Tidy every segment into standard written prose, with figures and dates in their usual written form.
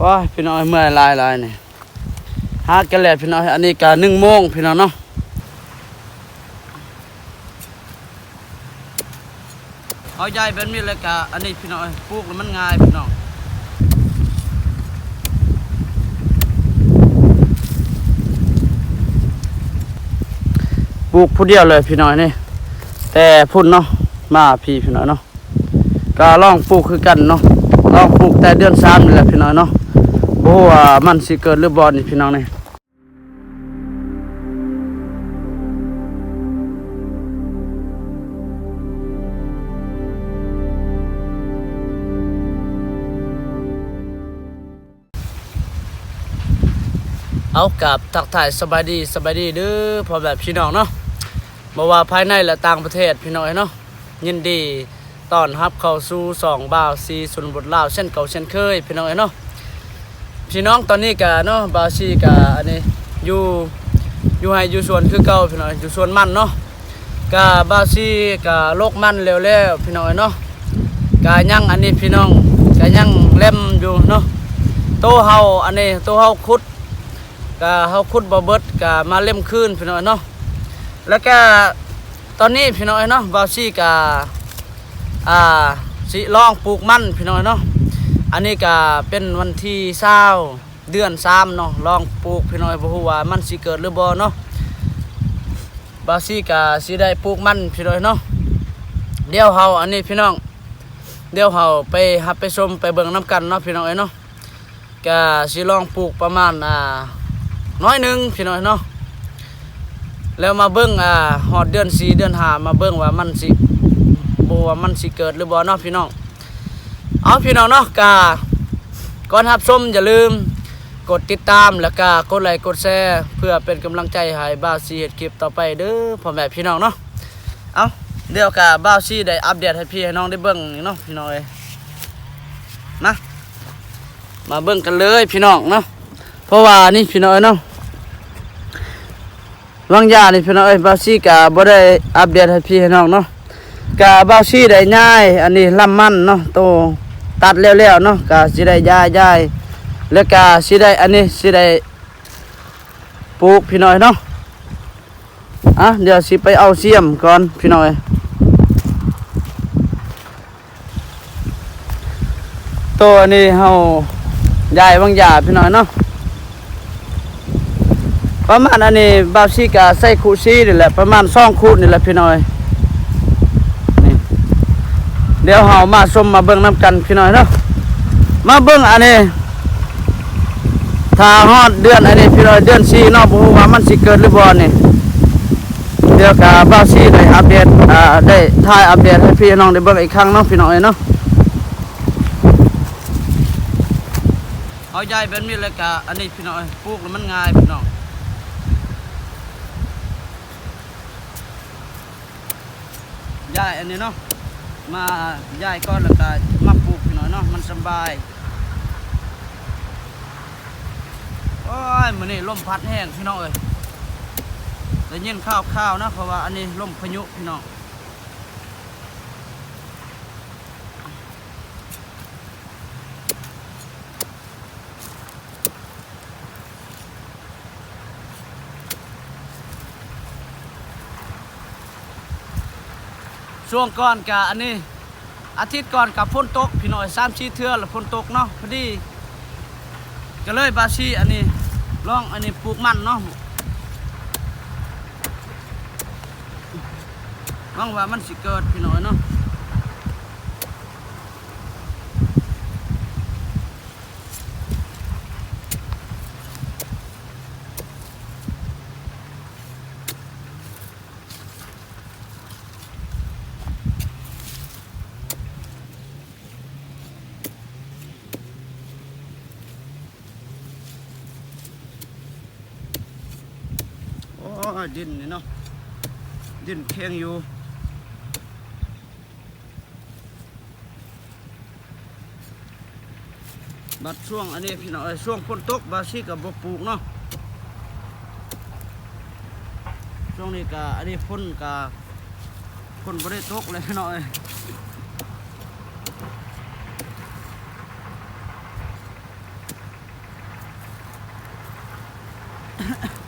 ว้าพี่น้อยเมื่อยลายนี่หากันแล้วพี่น้อยอันนี้ก็1 โมงพี่น้องเนาะเอาใหญ่เป็นมีเลยกะอันนี้พี่น้อยปลูกแล้วมันง่ายพี่น้องปลูกผู้เดียวเลยพี่น้อยนี่แต่พุ่นเนาะมาพี่น้อยเนาะก็ลองปลูกคือกันเนาะลองปลูกแต่เดือน3นี่แหละพี่น้อยเนาะโอ้ว่ามันสิเกิดหรือบ่นี่พี่น้องนี่เอากับทักทายสบายดีเด้อพอแบบพี่น้องเนาะบ่ว่าภายในและต่างประเทศพี่น้องเนาะยินดีต้อนรับเข้าสู่2บ่าว4สุนบทลาวเช่นเก่าเช่นเคยพี่น้องเนาะพี่น้องตอนนี้ก็เนาะบ่าว4ก็อันนี้อยู่ให้อยู่สวนคือเก่าพี่น้องอยู่สวนมันเนาะก็บ่าว4ก็โลกมันแล้วพี่น้องเนาะก็ยังอันนี้พี่น้องก็ยังเล่มอยู่เนาะโตเฮาอันนี้โตเฮาขุดก็เฮาขุดบ่เบิดก็มาเล่มคืนพี่น้องเนาะแล้วก็ตอนนี้พี่น้องเนาะบ่าว4ก็สิลองปลูกมันพี่น้องเนาะอันนี้ก็เป็นวันที่20เดือน3เนาะลองปลูกพี่น้องบ่ฮู้ว่ามันสิเกิดหรือบ่เนาะบ่าว4ก็สิได้ปลูกมันพี่น้องเนาะเดี๋ยวเฮาอันนี้พี่น้องเดี๋ยวเฮาไปชมไปเบิ่งน้ำกันเนาะพี่น้องเนาะก็สิลองปลูกประมาณน้อยนึงพี่น้องเนาะแล้วมาเบิ่งฮอดเดือน4เดือน5มาเบิ่งว่ามันสิบ่ว่ามันสิเกิดหรือบ่เนาะพี่น้องเอาพี่น้องเนาะก็ก่อนรับชมอย่าลืมกดติดตามแล้วก็กดไลค์กดแชร์เพื่อเป็นกำลังใจให้บ่าว4เฮ็ดคลิปต่อไปเด้อพ่อแม่พี่น้องเนาะเอาเดี๋ยวก็บ่าว4ได้อัปเดตให้พี่ให้น้องได้เบิ่งเนาะพี่น้องเอ้ยมาเบิ่งกันเลยพี่น้องเนาะเพราะว่านี่พี่น้องเนาะวางยานี่พี่น้องเอ้ยบ่าว4ก็บ่ได้อัปเดตให้พี่ให้น้องเนาะก็บ่าว4ได้ย้ายอันนี้ลำมันเนาะโตตัดแล้วเนาะก็สิได้ย้ายแล้วก็สิได้อันนี้สิได้ปลูกพี่น้อยเนาะเดี๋ยวสิไปเอาเสียมก่อนพี่น้อยตัวนี้เฮาย้ายวางยาพี่น้อยเนาะประมาณอันนี้บ่าว4ก็ใส่คูซี่นี่แหละประมาณ2คูนี่แหละพี่น้อยนี่เดี๋ยวเฮามาชมมาเบิ่งน้ำกันพี่น้อยเนาะมาเบิ่งอันนี้ถ้าฮอดเดือนอันนี้พี่น้อยเดือน4เนาะบ่ฮู้ว่ามันสิเกิดหรือบ่นี่เดี๋ยวก็บ่าว4ได้อัปเดตได้ถ่ายอัปเดตให้พี่น้องได้เบิ่งอีกครั้งเนาะพี่น้องเนาะเอาใหญ่เป็นมีเลยก็อันนี้พี่น้อยปลูกแล้วมันง่ายพี่น้องย้ายอันนี้เนาะมาย้ายก้อนแล้วก็มาปลูกพี่น้อยเนาะมันสบายโอ้ยมื้อนี้ลมพัดแห้งพี่น้องเอ้ยได้ยินข่าวนะเพราะว่าอันนี้ลมพายุพี่น้องช่วงก่อนกับอันนี้อาทิตย์ก่อนกับฝนตกพี่น้อย3-4 เทื่อแล้วฝนตกเนาะพอดีก็เลยบ่าว4อันนี้ลองอันนี้ปลูกมันเนาะหวังว่ามันสิเกิดพี่น้อยเนาะดินนี่เนาะดินแข็งอยู่บัดช่วงอันนี้พี่น้องช่วงฝนตกบ่าว4ก็บ่ปลูกเนาะช่วงนี้ก็อันนี้ฝนบ่ได้ตกเลยพี่น้อง พ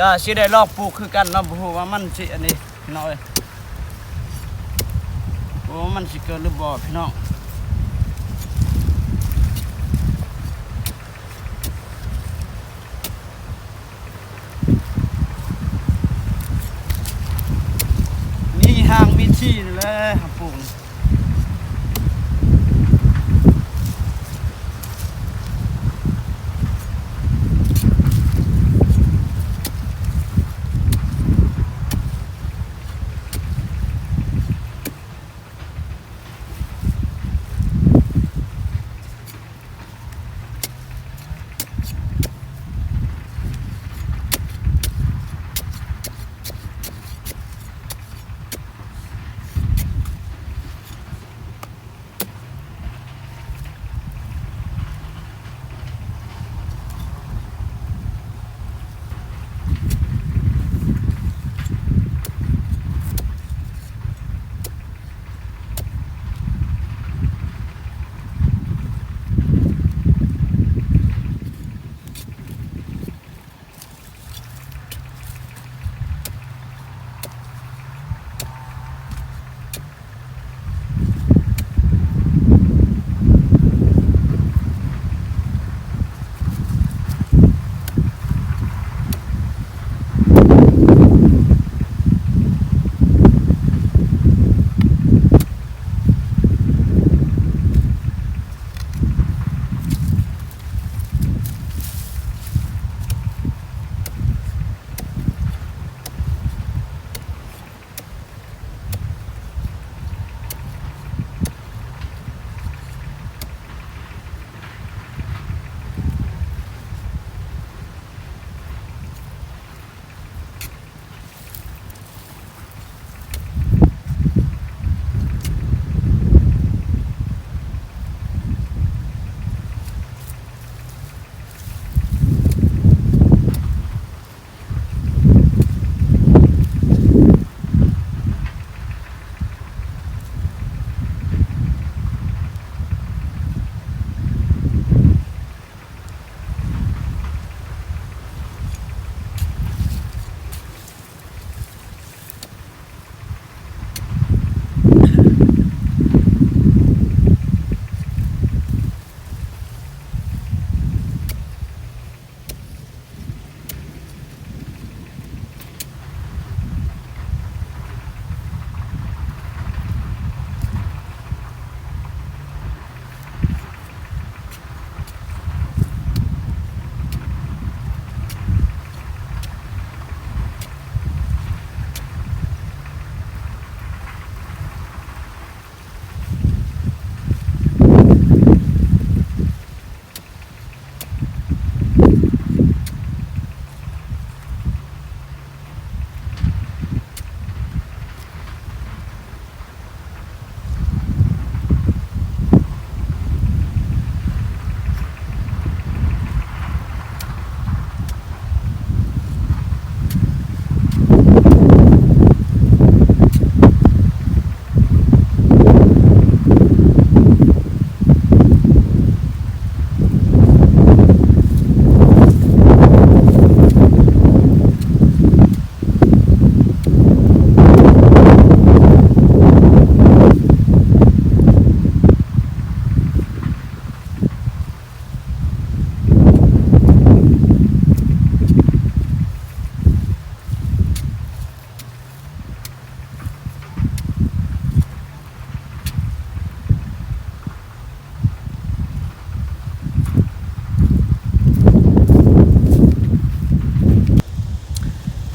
ก็สิได้ลองปลูกคือกันเนาะบ่ฮู้ว่ามันสิอันนี้พี่น้องเอ้ยโอ้มันสิเกิดหรือบ่พี่น้องนี่ห่างมีที่นี่แหละปลูก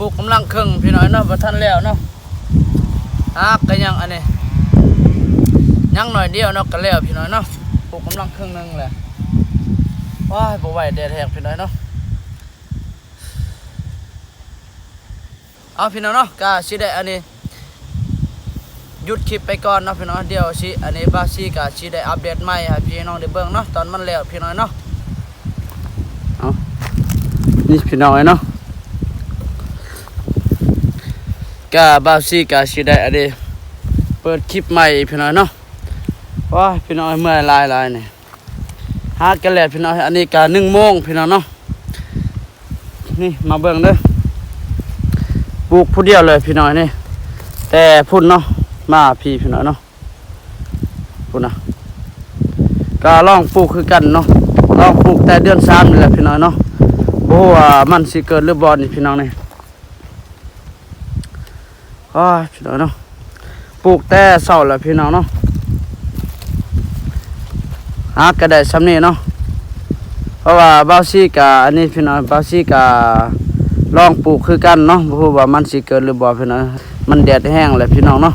ปลูกกำลังครึ่งพี่น้อยเนาะบ่ทันแล้วเนาะก็ยังอันนี้ยังหน่อยเดียวเนาะก็แล้วพี่น้อยเนาะปลูกกำลังครึ่งนึงแหละว้ายบ่ไหวแดดแห้งพี่น้อยเนาะเอาพี่น้องเนาะก็สิได้อันนี้หยุดคลิปไปก่อนเนาะพี่น้องเดี๋ยวสิอันนี้บาซี่ก็สิได้อัปเดตใหม่ให้พี่น้องได้เบิ่งเนาะตอนมันแล้วพี่น้องเนาะเอานี่พี่น้องเนาะก็บาซี่ก็สิได้อันนี้เปิดคลิปใหม่พี่น้องเนาะว้าพี่น้องเมื่อยหลายๆนี่หากันแล้วพี่น้องอันนี้ก็ 1:00 นพี่น้องเนาะนี่มาเบิ่งเด้อ ลูกผู้เดียวเลยพี่น้อยนี่แต่พุ่นเนาะมาพี่น้อยเนาะพุ่นนะก็ลองปลูกคือกันเนาะลองปลูกแต่เดือน3นี่แหละพี่น้อยเนาะบ่ฮู้ว่ามันสิเกิดหรือบ่นี่พี่น้องนี่พี่น้อยเนาะปลูกแต่เช้าแล้วพี่น้องเนาะหาก็ได้สำนี้เนาะเพราะว่าบ่าวซี่กะอันนี้พี่น้อยบ่าวซี่กะลองปลูกคือกันเนาะบ่ฮู้ว่ามันสิเกิดหรือบ่พี่น้อยมันแดดแห้งแล้วพี่น้องเนาะ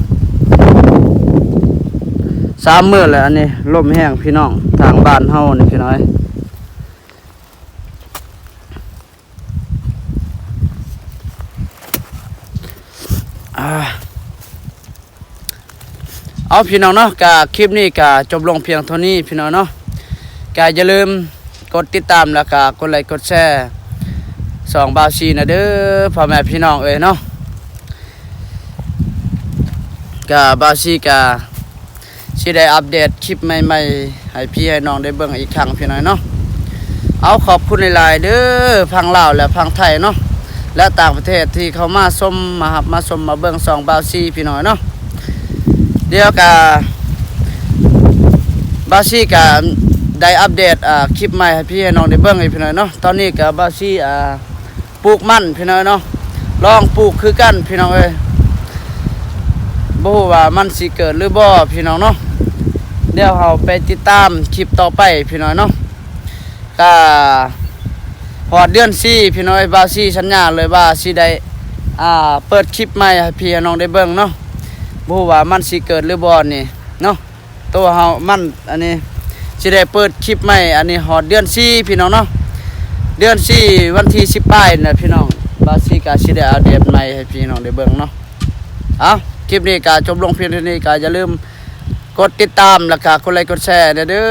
3 มื้อแล้วอันนี้ลมแห้งพี่น้องทางบ้านเฮานี่พี่น้อยเอาพี่น้องเนาะกะคลิปนี้กะจบลงเพียงเท่านี้พี่น้องเนาะกะอย่าลืมกดติดตามแล้วกะกดไลค์กดแชร์2บ่าวซีนะเด้อพ่อแม่พี่น้องเอ้ยเนาะกะบ่าวซีกะสิได้อัปเดตคลิปใหม่ๆให้พี่ให้น้องได้เบิ่งอีกครั้งพี่น้อยเนาะเอาขอบคุณหลายๆเด้อพังลาวและพังไทยเนาะและต่างประเทศที่เขามาชมมาเบิ่ง2บ่าวซีพี่น้อยเนาะเดี๋ยวกะบ่าวซีกะได้อัปเดตคลิปใหม่ให้พี่ให้น้องได้เบิ่งอีกพี่น้อยเนาะตอนนี้กะบ่าวซีปลูกมันพี่น้อยเนาะลองปลูกคือกันพี่น้องเอ้ยบ่ฮู้ว่ามันสิเกิดหรือบ่พี่น้องเนาะเดี๋ยวเราไปติดตามคลิปต่อไปพี่น้อยเนาะก็ฮอดเดือน4พี่น้อยบ่าวซีสัญญาเลยว่าสิได้เปิดคลิปใหม่ให้พี่ให้น้องได้เบิ่งเนาะบ่ฮู้ว่ามันสิเกิดหรือบ่นี่เนาะตัวเฮามันอันนี้สิได้เปิดคลิปใหม่อันนี้ฮอดเดือน4พี่น้องเนาะเดือน4วันที่10ปลายน่ะพี่น้องบ่าวซีก็สิได้อัปเดตใหม่ให้พี่น้องได้เบิ่งเนาะเอาคลิปนี้ก็จบลงเพียงเท่านี้ก็อย่าลืมกดติดตามแล้วก็กดไลค์กดแชร์เด้อ